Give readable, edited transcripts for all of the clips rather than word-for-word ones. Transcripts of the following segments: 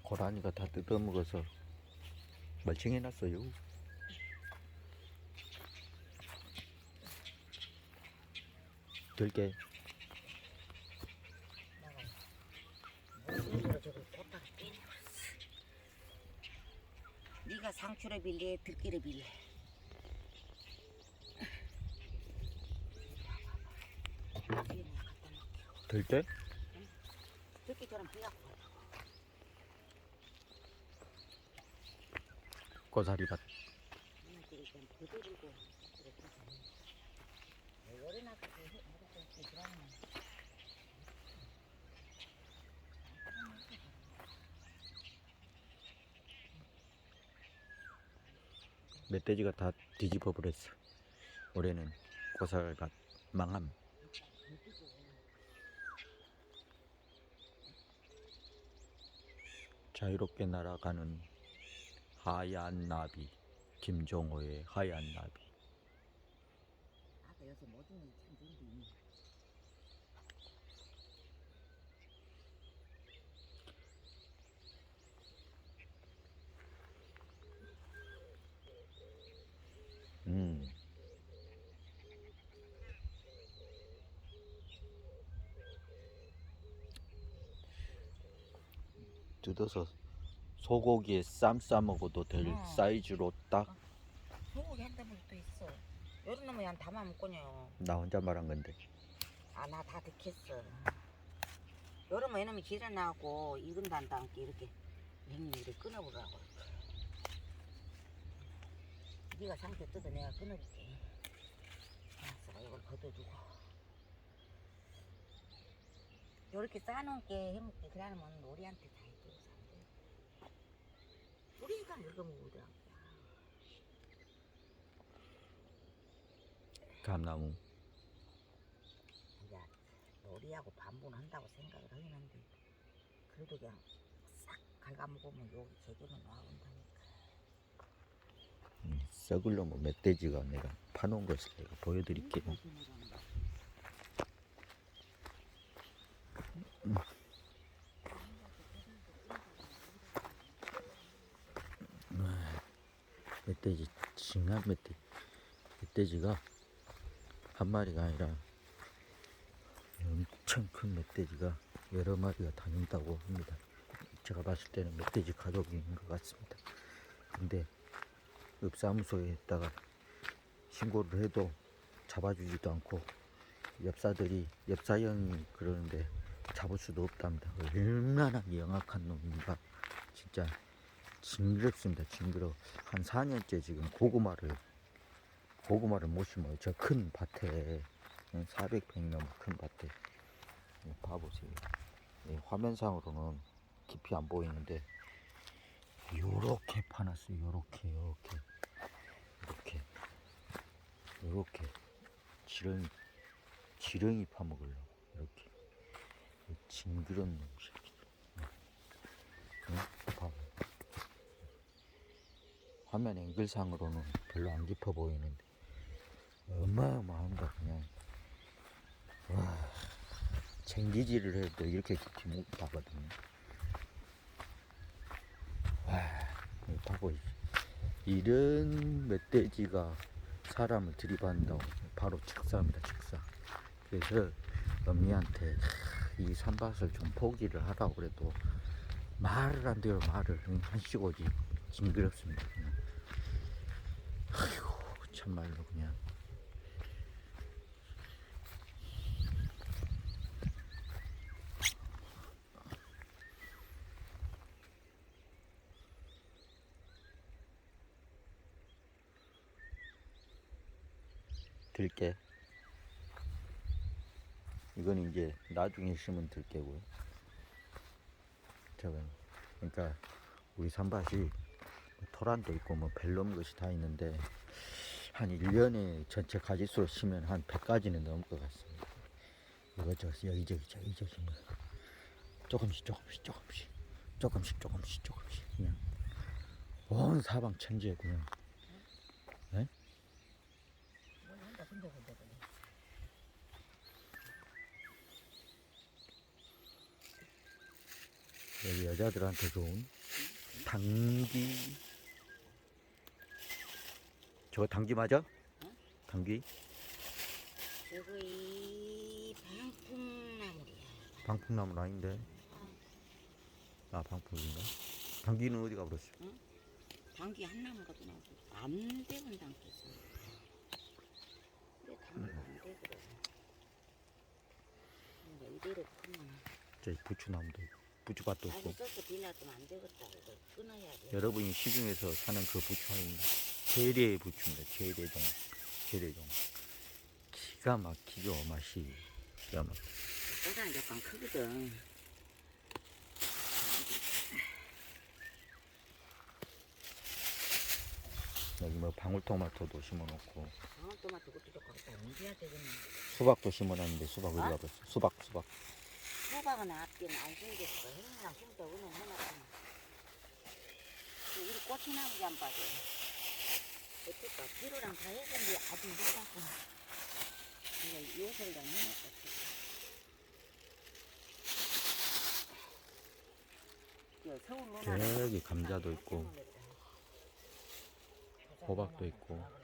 고라니가 다 뜯어먹어서 멀쩡해놨어요. 들게. 물으로 저걸 꽂다가 때려버렸어. 네가 상추를 빌래 들기를 빌래. 들게? 들기처럼 비약고 고사리밭. 멧돼지가 다 뒤집어 버렸어. 올해는 고사리밭 망함. 자유롭게 날아가는 하얀 나비. 김종호의 하얀 나비. 아까 여기서 모든 게 참 좋은데. 뜯어서 소고기에 쌈 싸먹어도 될 사이즈로 딱. 소고기 한 다발도 있어. 요런 놈은 한 담아 먹거든요. 나 혼자 말한 건데. 아, 나 다 듣겠어. 요러면 이놈이 기려나고 익은단다 함께 이렇게 냉이를 끊어보라고. 네가 상태 뜯어 내가 끊어볼게. 알았어, 이걸 걷어두고. 요렇게 싸놓은 게 해먹게 그러면 우리한테 다 해주고 산대. 우리가 늙으면 우리야. 감나무. 이제 우리하고 반분한다고 생각을 하긴 한데 그래도 그냥 싹 갉아먹으면 여기 제대로 나온다니까. 썩을 놈의 멧돼지가 내가 파놓은 것을 내가 보여드릴게요. 멧돼지, 징한 멧돼지. 멧돼지가 한 마리가 아니라 엄청 큰 멧돼지가 여러 마리가 다닌다고 합니다. 제가 봤을 때는 멧돼지 가족인 것 같습니다. 근데 읍사무소에다가 신고를 해도 잡아주지도 않고 엽사형이 그러는데 잡을 수도 없답니다. 얼마나 영악한 놈인가. 진짜 징그럽습니다. 징그러워. 한 4년째 지금 고구마를 못 심어요. 저 큰 밭에 400평 넘은 큰 밭에. 봐보세요. 화면상으로는 깊이 안 보이는데 요렇게 파놨어요. 요렇게 지렁이 파먹으려고 이렇게 징그러운 놈 새끼들. 봐봐. 화면 앵글상으로는 별로 안 깊어 보이는데 어마어마한가 그냥. 와, 쟁기질을 해도 이렇게 깊이 못 파거든요. 와, 봐보이지. 이런 멧돼지가 사람을 들이받는다고 바로 즉사입니다. 즉사. 그래서 언니한테 이 산밭을 좀 포기를 하라고 그래도 말을 안 돼요. 말을 한시고지. 징그럽습니다. 그냥. 아이고 참말로 그냥. 들깨. 이건 이제 나중에 심은 들깨고요. 저건 그러니까 우리 산밭이 토란도 있고 뭐 벨롬 것이 다 있는데 한 1년에 전체 가지수로 심으면 한 100가지는 넘을 것 같습니다. 이것저것 여기저기 뭐 조금씩 그냥 온 사방 천지에 그냥. 네? 여기 여자들한테 좋은 당귀. 저거 당귀 맞아? 응? 당귀? 저거 이 방풍나물이야. 방풍나무 아닌데. 아, 방풍인가? 당귀는 어디 가버렸어? 당귀 한 나무가 또 나오고 안 되건 당귀있어. 근데 당귀가 안 되거든. 근데 이대로 크면 저기 부추나무도 있고, 부추밭도 아이고 있고. 써서 빌려주면 안 되겠다. 이거 끊어야 돼. 여러분이 시중에서 사는 그 부추 아닙니다. 재래의 부추입니다. 재래종. 재래종. 기가 막히죠, 맛이. 기가 막히죠. 꼬다는 약간 크거든. 여기 뭐 방울토마토도 심어놓고, 방울토마토 그것도 좀 갖다 옮겨야 되겠네. 수박도 심어놨는데, 수박 어디 어? 가버렸어? 수박. 수박은 앞뒤는 안 생겼어. 형이랑 심다 은행 해놨잖아. 우리 꽃이나무지 안 빠져. 어떨까? 비료랑 다 했는데 아직 몰라서. 이거 요설도 안 해놨다. 서울 누나는 저기 감자도 있고, 호박도 있고.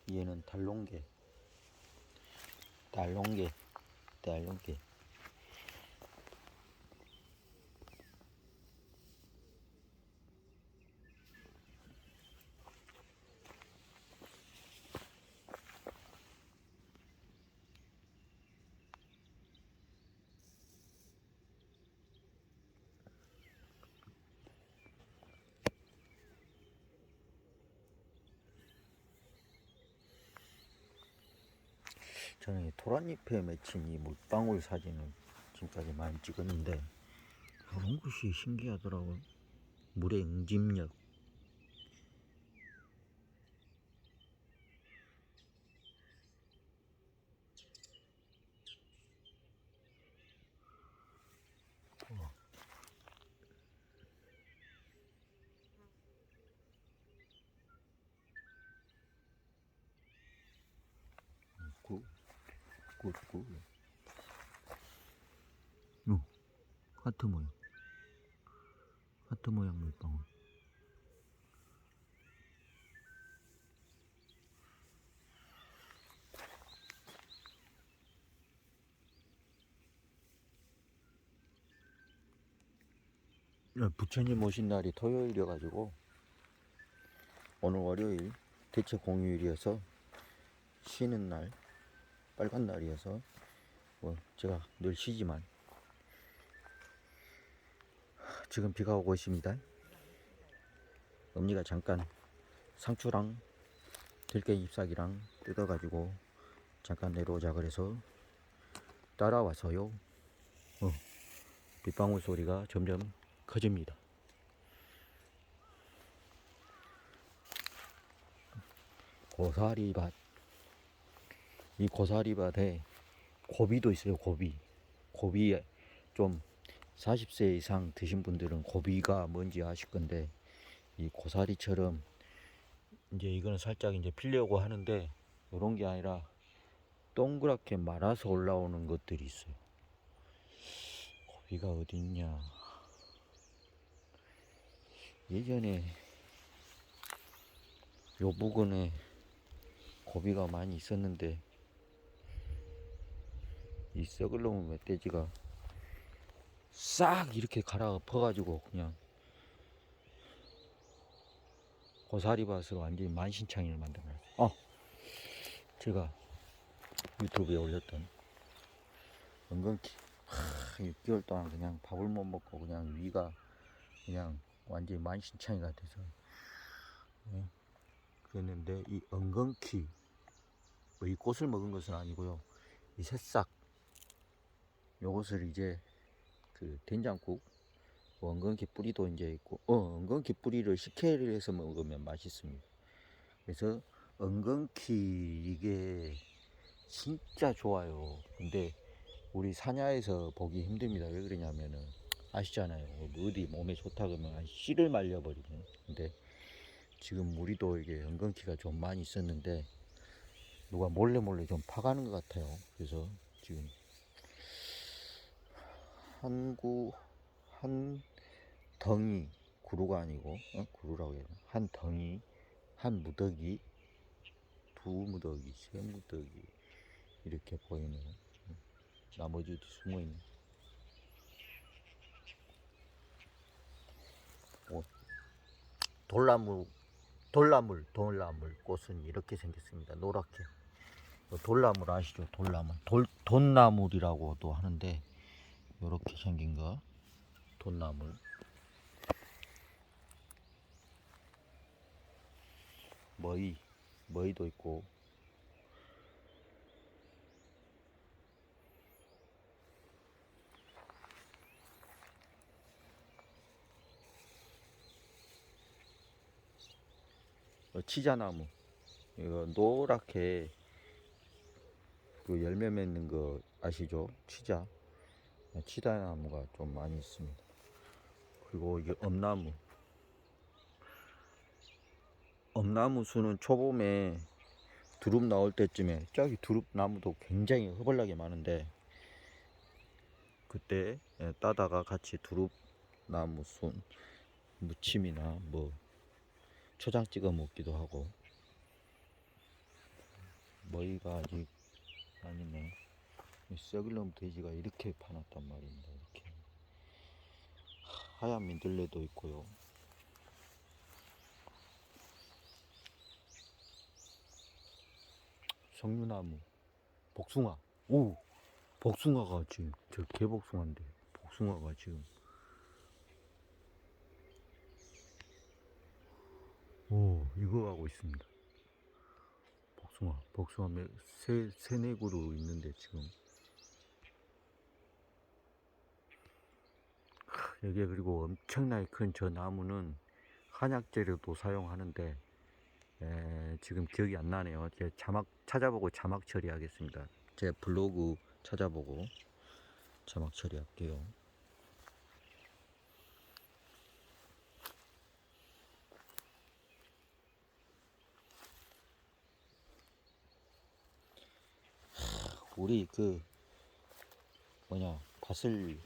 얘는 달롱개. 저는 이 토란잎에 맺힌 이 물방울 사진을 지금까지 많이 찍었는데, 이런 것이 신기하더라고요. 물의 응집력. 굿. 하트 모양. 하트 모양 물방울. 부처님 오신 날이 토요일이어가지고, 오늘 월요일 대체 공휴일이어서 쉬는 날, 빨간 날이어서, 뭐 제가 늘 쉬지만, 지금 비가 오고 있습니다. 엄니가 잠깐 상추랑 들깨 잎사귀랑 뜯어가지고 잠깐 내려오자 그래서 따라와서요. 빗방울 소리가 점점 커집니다. 고사리밭. 이 고사리밭에 고비도 있어요. 고비 좀 40세 이상 드신 분들은 고비가 뭔지 아실 건데, 이 고사리처럼 이제 이거는 살짝 이제 필려고 하는데, 이런 게 아니라 동그랗게 말아서 올라오는 것들이 있어요. 고비가 어디 있냐? 예전에 요 부근에 고비가 많이 있었는데, 이 썩을 놈의 멧돼지가 싹 이렇게 갈아엎어가지고 그냥 고사리밭으로 완전히 만신창이를 만들어놨어요. 제가 유튜브에 올렸던 은근히 6개월 동안 그냥 밥을 못 먹고 그냥 위가 그냥 완전히 만신창이가 돼서, 그랬는데, 이 은근히 뭐 이 꽃을 먹은 것은 아니고요. 이 새싹 요것을 이제 그 된장국, 은근히 뿌리도 이제 있고, 은근히 뿌리를 식혜를 해서 먹으면 맛있습니다. 그래서 은근히 이게 진짜 좋아요. 근데 우리 사냐에서 보기 힘듭니다. 왜 그러냐면은 아시잖아요. 어디 몸에 좋다 그러면 씨를 말려버리네. 근데 지금 우리도 이게 은근키가 좀 많이 있었는데 누가 몰래 좀 파가는 것 같아요. 그래서 지금 한 덩이, 구루가 아니고 구루라고 해야 되나? 한 덩이, 한 무더기, 두 무더기, 세 무더기 이렇게 보이네요. 나머지도 숨어 있네. 돌나물 꽃은 이렇게 생겼습니다. 노랗게. 돌나물 아시죠? 돌나물. 돈나물이라고도 하는데 이렇게 생긴 거 돈나물. 머위도 있고. 치자나무. 이거 노랗게 그 열매 맺는 거 아시죠? 치자나무가 좀 많이 있습니다. 그리고 이게 엄나무 수는 초봄에 두릅 나올 때쯤에 저기 두릅 나무도 굉장히 허벌나게 많은데 그때 따다가 같이 두릅 나무 순 무침이나 뭐 초장 찍어 먹기도 하고. 머리가 아직 아니네. 썩을 놈 돼지가 이렇게 파놨단 말입니다. 이렇게 하얀 민들레도 있고요. 석류나무, 복숭아. 오, 복숭아가 지금 저 개복숭아인데 복숭아가 지금 이거 하고 있습니다. 복숭아 세네 그루 있는데 지금 여기에 그리고 엄청나게 큰 저 나무는 한약재료도 사용하는데 지금 기억이 안 나네요. 제 자막 찾아보고 자막 처리하겠습니다. 제 블로그 찾아보고 자막 처리할게요. 우리 그 밭을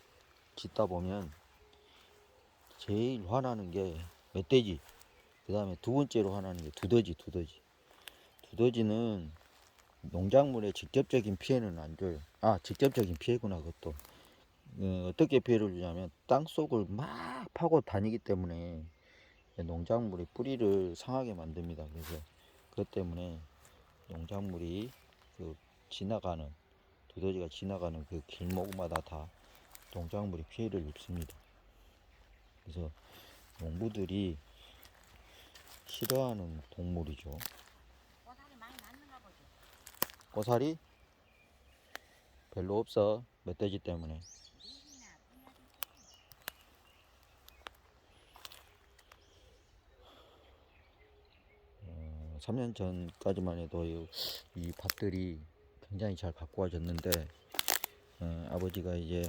짓다 보면 제일 화나는 게 멧돼지. 그 다음에 두 번째로 화나는 게 두더지. 두더지는 농작물에 직접적인 피해는 안 줘요. 직접적인 피해구나, 그것도. 어떻게 피해를 주냐면 땅 속을 막 파고 다니기 때문에 농작물의 뿌리를 상하게 만듭니다. 그래서 그것 때문에 농작물이 그 두더지가 지나가는 그 길목마다 다 농작물이 피해를 입습니다. 그래서 농부들이 싫어하는 동물이죠. 고사리 많이 났는가 보지. 고사리? 별로 없어. 멧돼지 때문에. 3년 전까지만 해도 이 밭들이 굉장히 잘 가꾸어졌는데 아버지가 이제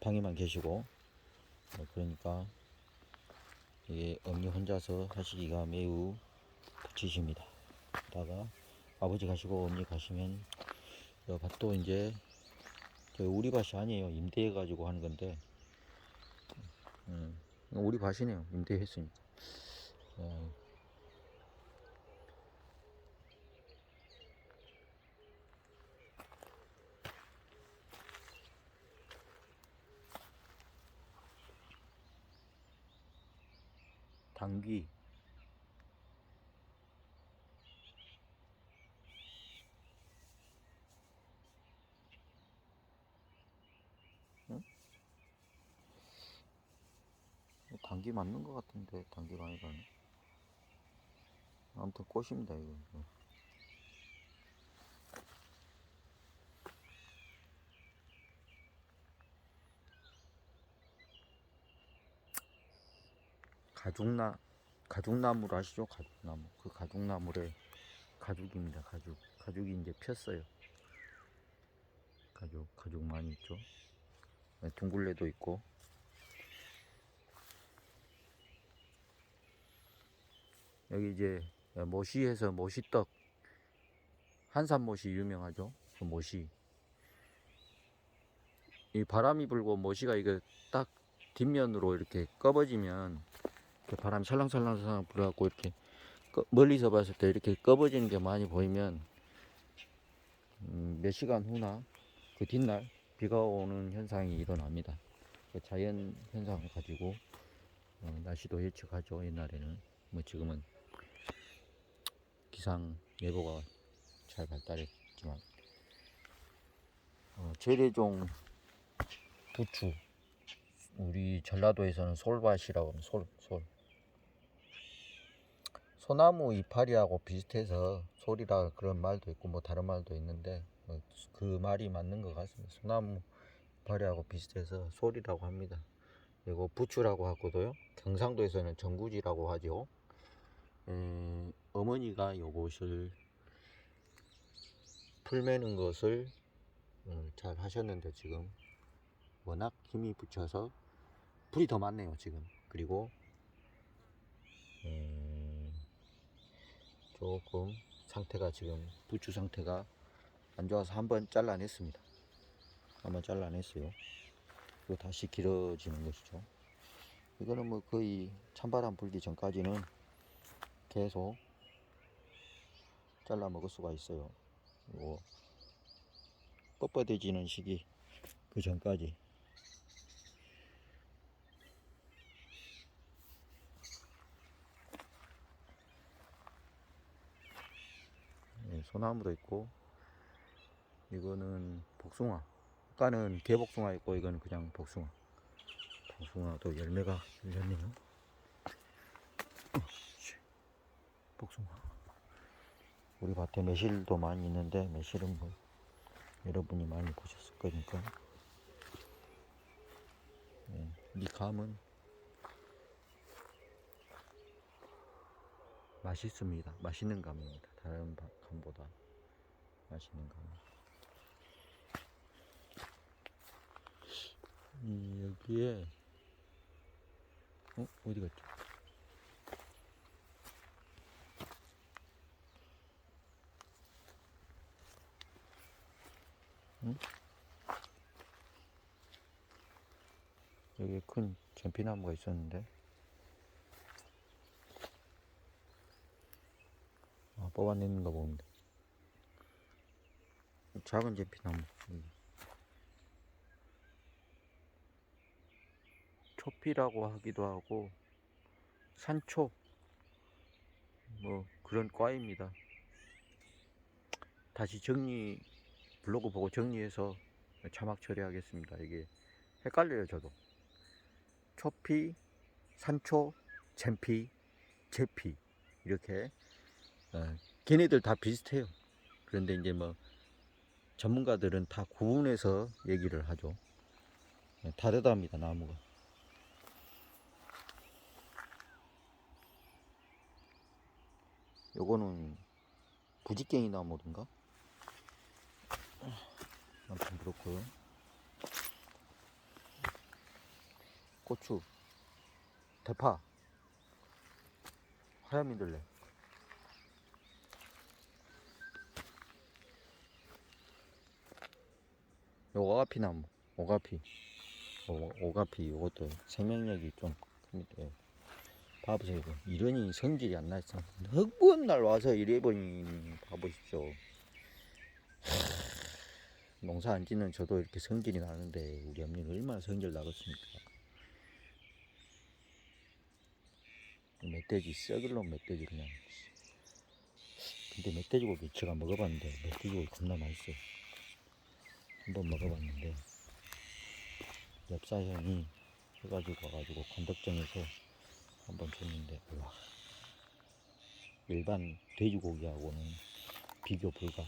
방에만 계시고 그러니까 이게 어머니 혼자서 하시기가 매우 부치십니다. 다가 아버지 가시고 어머니 가시면 이 밭도 이제 우리 밭이 아니에요. 임대해 가지고 하는 건데 우리 밭이네요. 임대했으니까. 당귀. 응? 당귀 맞는 것 같은데 당귀가 아니라네. 아무튼 꽃입니다 이거. 가죽나무 아시죠? 가죽나무. 그 가죽입니다. 가죽이 이제 폈어요. 가죽 많이 있죠. 둥글레도 있고. 여기 이제 모시에서 모시떡, 한산모시 유명하죠. 그 모시. 이 바람이 불고 모시가 이거 딱 뒷면으로 이렇게 꺼버지면, 이렇게 바람이 살랑살랑 불어갖고 이렇게 멀리서 봤을 때 이렇게 꺼버지는 게 많이 보이면 몇 시간 후나 그 뒷날 비가 오는 현상이 일어납니다. 그 자연 현상을 가지고 날씨도 예측하죠. 옛날에는. 뭐 지금은 기상 예보가 잘 발달했지만, 재래종 부추, 우리 전라도에서는 솔밭이라고 하면 솔. 소나무 이파리하고 비슷해서 솔이라 그런 말도 있고 뭐 다른 말도 있는데, 그 말이 맞는 것 같습니다. 소나무 이파리하고 비슷해서 솔이라고 합니다. 그리고 부추라고 하고도요, 경상도에서는 전구지라고 하죠. 어머니가 요것을 풀매는 것을 잘 하셨는데, 지금 워낙 힘이 붙여서 불이 더 많네요 지금. 그리고 조금 상태가, 지금 부추 상태가 안 좋아서 한번 잘라냈습니다. 한번 잘라냈어요. 그리고 다시 길어지는 것이죠. 이거는 뭐 거의 찬바람 불기 전까지는 계속 잘라 먹을 수가 있어요. 그리고 뻣뻣해지는 시기 그 전까지. 소나무도 있고, 이거는 복숭아. 아까는 개복숭아 있고, 이거는 그냥 복숭아. 복숭아도 열매가 열렸네요. 복숭아. 우리 밭에 매실도 많이 있는데, 매실은 뭐 여러분이 많이 보셨을 거니까. 이 감은 맛있습니다. 맛있는 감입니다. 다른 감보다 맛있는 감. 여기에 어디 갔지? 여기 큰 전피나무가 있었는데, 뽑아내는 거 봅니다. 작은 전피나무. 초피라고 하기도 하고 산초 뭐 그런 과입니다. 다시 블로그 보고 정리해서 자막 처리하겠습니다. 이게 헷갈려요 저도. 초피, 산초, 젠피, 제피, 이렇게 걔네들 다 비슷해요. 그런데 이제 뭐 전문가들은 다 구분해서 얘기를 하죠. 다르답니다 나무가. 요거는 부지깽이 나무인가? 아무튼 그렇고요. 고추, 대파, 하얀 민들레. 요 오가피 나무, 오가피. 요것도 생명력이 좀 큽니다. 봐보세요. 이러니 성질이 안 나서 흙부은 날 와서 이래버리니 봐보십시오. 농사 안 짓는 저도 이렇게 성질이 나는데 우리 어머니는 얼마나 성질 나겠습니까? 멧돼지, 썩을 놈 멧돼지 그냥. 근데 멧돼지 고기 제가 먹어봤는데 멧돼지 고기 겁나 맛있어요. 한번 먹어봤는데 엽사형이 해가지고 와가지고 건덕정에서 한번 줬는데, 와, 일반 돼지고기하고는 비교 불가.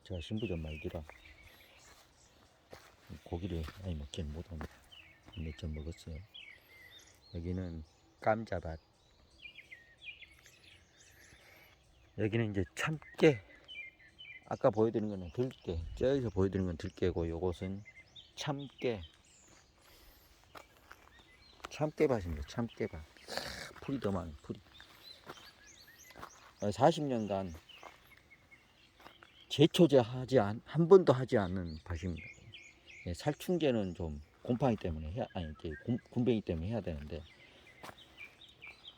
제가 신부전 말기라 고기를 많이 먹지는 못합니다. 몇 점 먹었어요. 여기는 감자밭. 여기는 이제 참깨. 아까 보여드린 거는 들깨. 저기서 보여드린 건 들깨고, 요것은 참깨. 참깨밭입니다. 참깨밭. 풀이 더 많아요. 풀이. 40년간 제초제 한 번도 하지 않는 밭입니다. 예, 살충제는 좀 곰팡이 때문에 군뱅이 때문에 해야 되는데,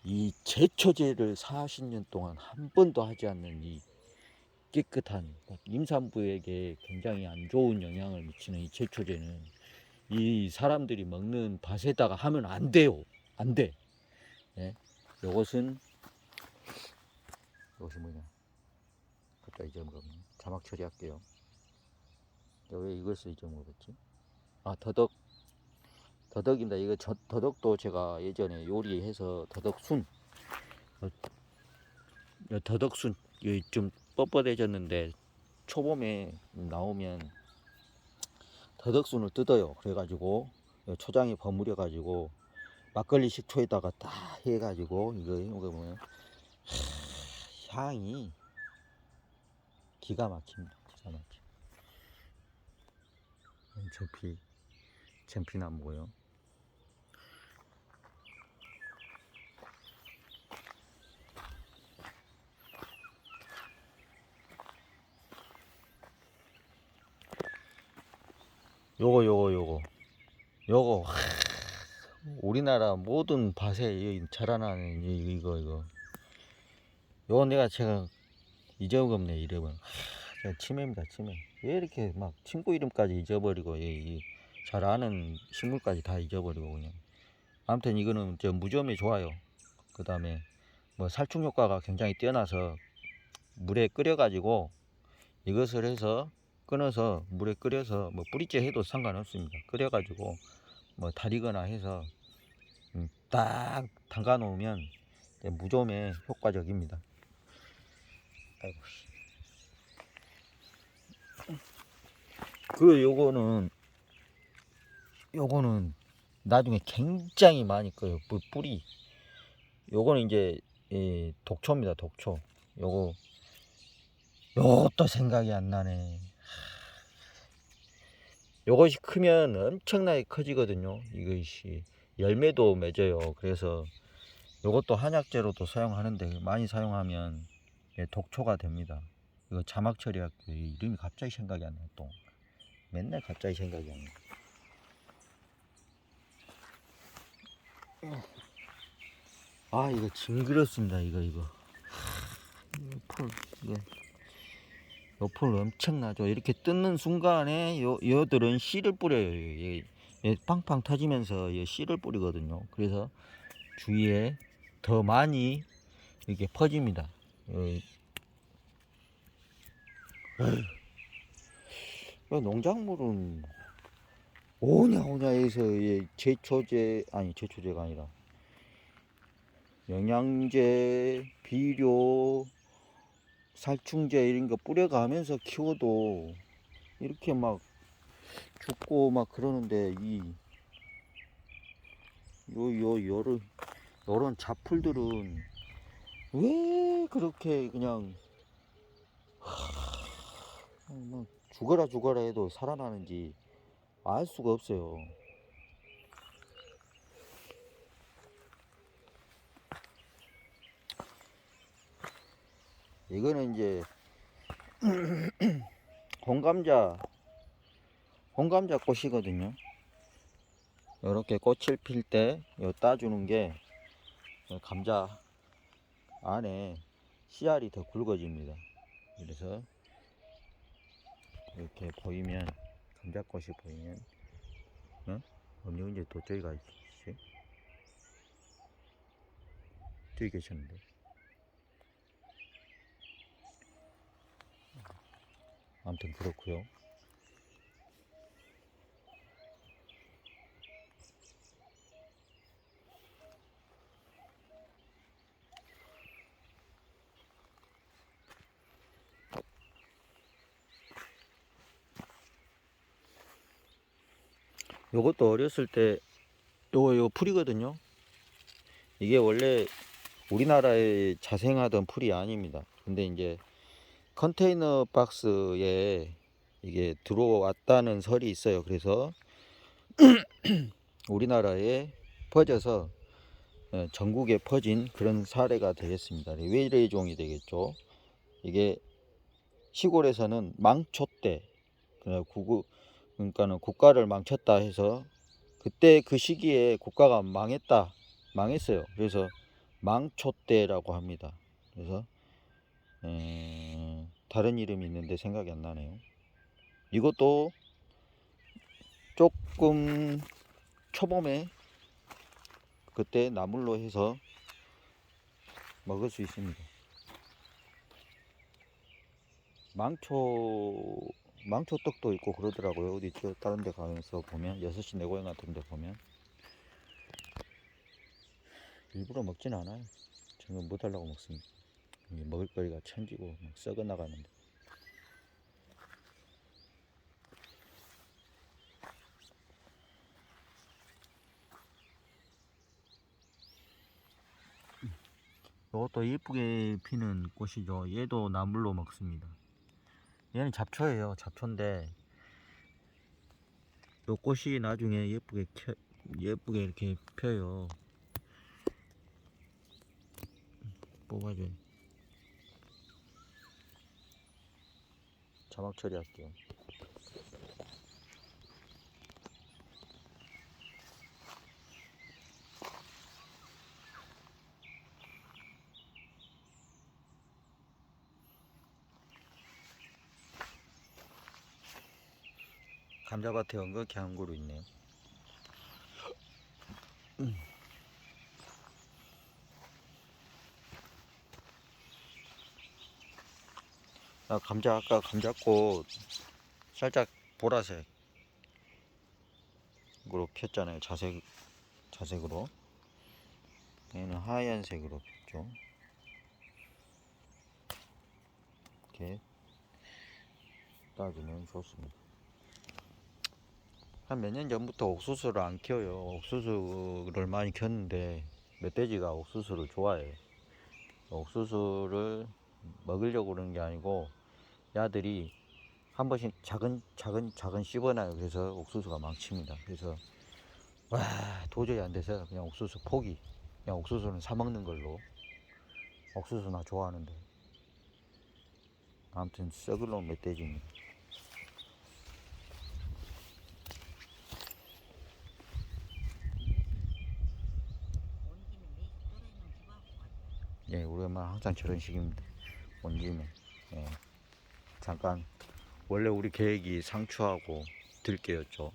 이 제초제를 40년 동안 한 번도 하지 않는 이 깨끗한 임산부에게 굉장히 안 좋은 영향을 미치는 이 제초제는 이 사람들이 먹는 밭에다가 하면 안 돼요. 안 돼. 예? 이것은 뭐냐? 갑자기 잊어먹었네. 자막 처리할게요. 왜 이것을 잊어먹었지? 아, 더덕입니다. 이거 더덕도 제가 예전에 요리해서 더덕순, 더덕순 좀 뻣뻣해졌는데 초봄에 나오면 더덕순을 뜯어요. 그래가지고 초장에 버무려 가지고 막걸리 식초에다가 딱 해가지고 이거 보면 향이 기가 막힙니다. 기가 막혀. 전피나무고요. 요거 우리나라 모든 밭에 자라나는 이거 요건 제가 잊어먹었네. 이름은 치매입니다. 치매. 왜 이렇게 막 친구 이름까지 잊어버리고 잘 아는 식물까지 다 잊어버리고 그냥. 아무튼 이거는 무좀에 좋아요. 그 다음에 뭐 살충 효과가 굉장히 뛰어나서 물에 끓여가지고 이것을 해서 끊어서 물에 끓여서 뭐 뿌리째 해도 상관없습니다. 끓여가지고 뭐 달이거나 해서 딱 담가 놓으면 무좀에 효과적입니다. 아이고. 요거는 나중에 굉장히 많이 꺼요. 뿌리. 요거는 이제 독초입니다. 독초. 요것도 생각이 안 나네. 요것이 크면 엄청나게 커지거든요. 이것이 열매도 맺어요. 그래서 요것도 한약재로도 사용하는데 많이 사용하면 독초가 됩니다. 이거 자막 처리할게요. 이름이 갑자기 생각이 안 나요. 또 맨날 갑자기 생각이 안 나요. 아, 이거 징그럽습니다. 이거 풀 엄청나죠. 이렇게 뜯는 순간에 여들은 씨를 뿌려요. 팡팡 터지면서 씨를 뿌리거든요. 그래서 주위에 더 많이 이렇게 퍼집니다. 농작물은 오냐 해서 제초제가 아니라 영양제, 비료, 살충제 이런 거 뿌려가면서 키워도 이렇게 막 죽고 막 그러는데 요런 잡풀들은 왜 그렇게 그냥 뭐 죽어라 해도 살아나는지 알 수가 없어요. 이거는 이제 홍감자 꽃이거든요. 이렇게 꽃을 필 때 따주는 게 감자 안에 씨알이 더 굵어집니다. 그래서 이렇게 보이면 감자꽃이 보이면 언제 또 저기가 있지? 저기 계셨는데. 아무튼 그렇고요. 요것도 어렸을 때 요거 풀이거든요. 이게 원래 우리나라에 자생하던 풀이 아닙니다. 근데 이제 컨테이너 박스에 이게 들어왔다는 설이 있어요. 그래서 우리나라에 퍼져서 전국에 퍼진 그런 사례가 되겠습니다. 외래종이 되겠죠. 이게 시골에서는 망초 때, 그러니까는 국가를 망쳤다 해서 그때 그 시기에 국가가 망했어요. 그래서 망초대라고 합니다. 그래서 다른 이름이 있는데 생각이 안 나네요. 이것도 조금 초봄에 그때 나물로 해서 먹을 수 있습니다. 망초 떡도 있고 그러더라고요. 어디 저 다른 데 가면서 보면 6시 내 고향 같은 데 보면 일부러 먹진 않아요. 저는 못 하려고 먹습니다. 먹을거리가 천지고 막 썩어 나가는데. 이것도 예쁘게 피는 꽃이죠. 얘도 나물로 먹습니다. 얘는 잡초예요. 잡초인데 요 꽃이 나중에 예쁘게 이렇게 펴요. 뽑아줘요. 자막 처리할게요. 감자밭에 엉겅퀴 한 그루 있네요. 아까 감자꽃 살짝 보라색으로 폈잖아요. 자색으로. 얘는 하얀색으로 폈죠. 이렇게 따주면 좋습니다. 한 몇 년 전부터 옥수수를 안 키워요. 옥수수를 많이 켰는데 멧돼지가 옥수수를 좋아해요. 옥수수를 먹으려고 그러는 게 아니고 야들이 한 번씩 작은 씹어놔요. 그래서 옥수수가 망칩니다. 그래서 와 도저히 안 돼서 그냥 옥수수 포기. 그냥 옥수수는 사 먹는 걸로. 옥수수 나 좋아하는데. 아무튼 썩을 놈 멧돼지입니다. 예, 우리 엄마 항상 저런 식입니다. 온 김에 잠깐 원래 우리 계획이 상추하고 들깨였죠.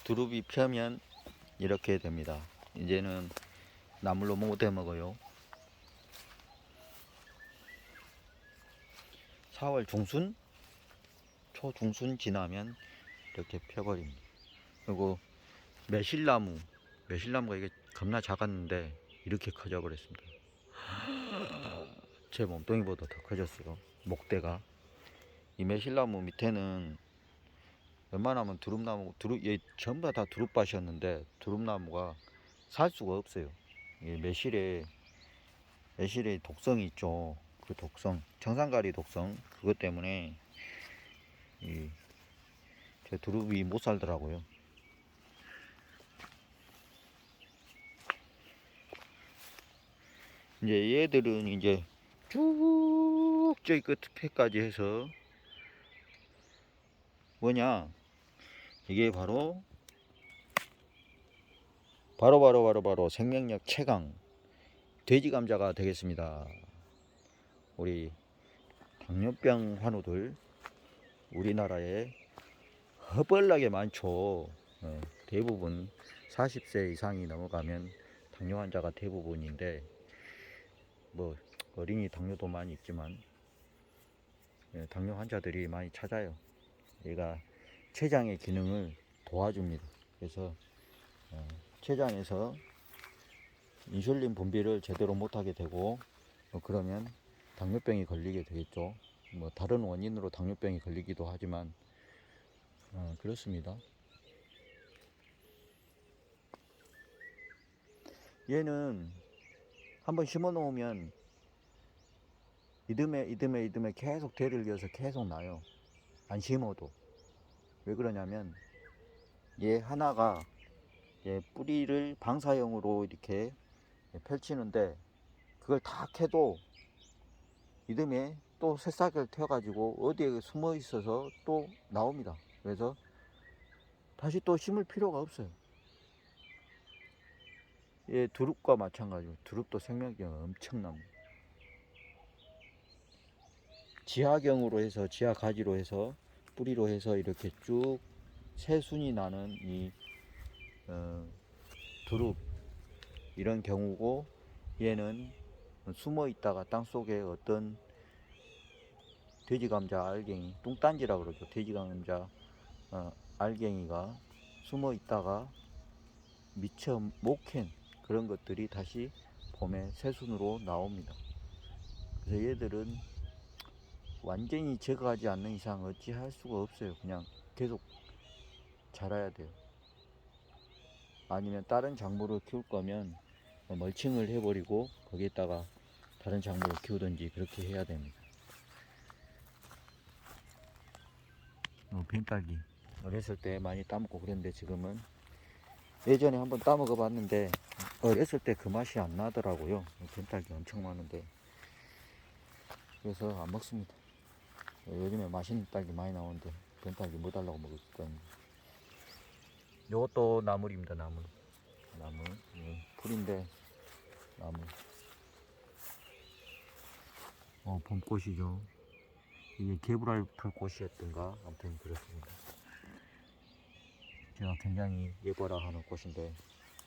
두릅이 펴면 이렇게 됩니다. 이제는 나물로 못 해 먹어요. 4월 중순? 초중순 지나면 이렇게 펴버립니다. 그리고 매실나무가 이게 겁나 작았는데 이렇게 커져 버렸습니다. 제 몸뚱이보다 더 커졌어요. 목대가. 이 매실나무 밑에는 웬만하면 얘 전부 다 두릅밭이었는데 두릅나무가 살 수가 없어요. 이 매실의 독성이 있죠. 그 독성, 청산가리 독성, 그것 때문에 제 두릅이 못 살더라고요. 이제 얘들은 이제 쭉 저기 끝에까지 해서 뭐냐, 이게 바로 생명력 최강 돼지 감자가 되겠습니다. 우리 당뇨병 환우들 우리나라에 허벌나게 많죠. 대부분 40세 이상이 넘어가면 당뇨 환자가 대부분인데 뭐 어린이 당뇨도 많이 있지만 당뇨 환자들이 많이 찾아요. 얘가 췌장의 기능을 도와줍니다. 그래서 췌장에서 인슐린 분비를 제대로 못하게 되고 그러면 당뇨병이 걸리게 되겠죠. 뭐 다른 원인으로 당뇨병이 걸리기도 하지만 그렇습니다. 얘는 한번 심어 놓으면 이듬해 계속 대를 이어서 계속 나요. 안 심어도. 왜 그러냐면 얘 하나가 얘 뿌리를 방사형으로 이렇게 펼치는데 그걸 다 캐도 이듬해 또 새싹을 튀어가지고 어디에 숨어 있어서 또 나옵니다. 그래서 다시 또 심을 필요가 없어요. 얘 두릅과 마찬가지로 두릅도 생명력이 엄청납니다. 지하경으로 해서 지하 가지로 해서 뿌리로 해서 이렇게 쭉 새순이 나는 이 두릅 이런 경우고, 얘는 숨어 있다가 땅 속에 어떤 돼지감자 알갱이, 뚱딴지라 그러죠. 돼지감자 알갱이가 숨어 있다가 미처 못 캔 그런 것들이 다시 봄에 새순으로 나옵니다. 그래서 얘들은 완전히 제거하지 않는 이상 어찌할 수가 없어요. 그냥 계속 자라야 돼요. 아니면 다른 작물을 키울 거면 멀칭을 해버리고 거기에다가 다른 작물을 키우든지 그렇게 해야 됩니다. 뱀딸기 어렸을 때 많이 따먹고 그랬는데 지금은, 예전에 한번 따먹어 봤는데 어렸을 때 그 맛이 안 나더라고요. 뱀딸기 엄청 많은데. 그래서 안 먹습니다. 요즘에 맛있는 딸기 많이 나오는데 뱀딸기 뭐 달라고 먹었거든요. 요것도 나물입니다. 나물 풀인데 나물. 봄꽃이죠. 이게 개불알 풀꽃이었던가 아무튼 그렇습니다. 제가 굉장히 예뻐라 하는 꽃인데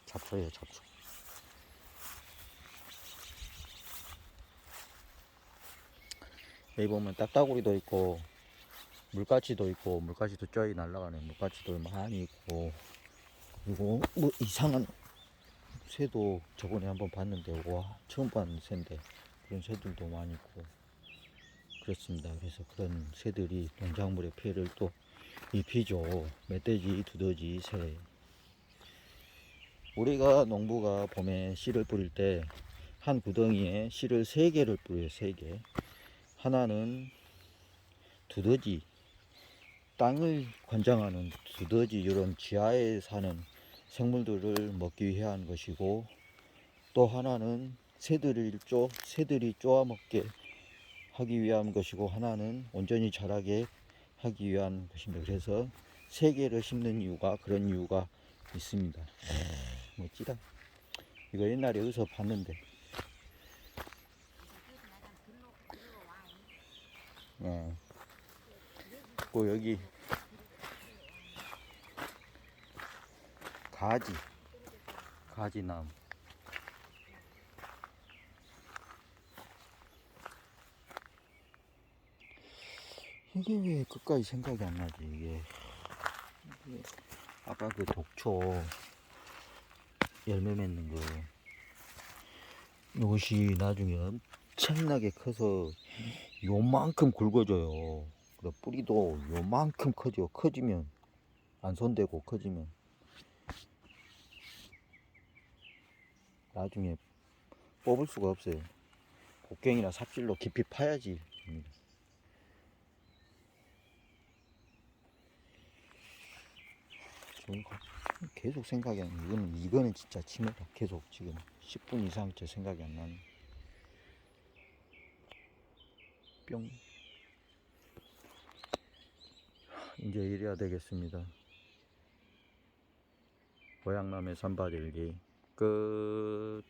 잡초예요. 잡초. 여기 보면 딱따구리도 있고 물가치도 있고, 물가치도 쪄이 날라가네. 물가치도 많이 있고, 그리고 뭐 이상한 새도 저번에 한번 봤는데 와 처음 봤는 새인데 그런 새들도 많이 있고 그렇습니다. 그래서 그런 새들이 농작물의 피해를 또 입히죠. 멧돼지, 두더지, 새. 우리가 농부가 봄에 씨를 뿌릴 때 한 구덩이에 씨를 3개를 뿌려요. 3개. 하나는 두더지, 땅을 관장하는 두더지, 이런 지하에 사는 생물들을 먹기 위한 것이고, 또 하나는 새들이 쪼아먹게 하기 위한 것이고, 하나는 온전히 자라게 하기 위한 것입니다. 그래서 3개를 심는 이유가 그런 이유가 있습니다. 멋지다. 이거 옛날에 어디서 봤는데. 또 여기 가지나무. 이게 왜 끝까지 생각이 안 나지? 이게 아까 그 독초 열매 맺는 거, 이것이 나중에 엄청나게 커서 요만큼 굵어져요. 그리고 뿌리도 요만큼 커져. 커지면 안 손대고 커지면 나중에 뽑을 수가 없어요. 곡괭이나 삽질로 깊이 파야지. 계속 생각이 안 나. 이거는 진짜 치매다. 계속 지금 10분 이상째 생각이 안 나네. 뿅. 이제 이래야 되겠습니다. 고향남의 산바들기 끝.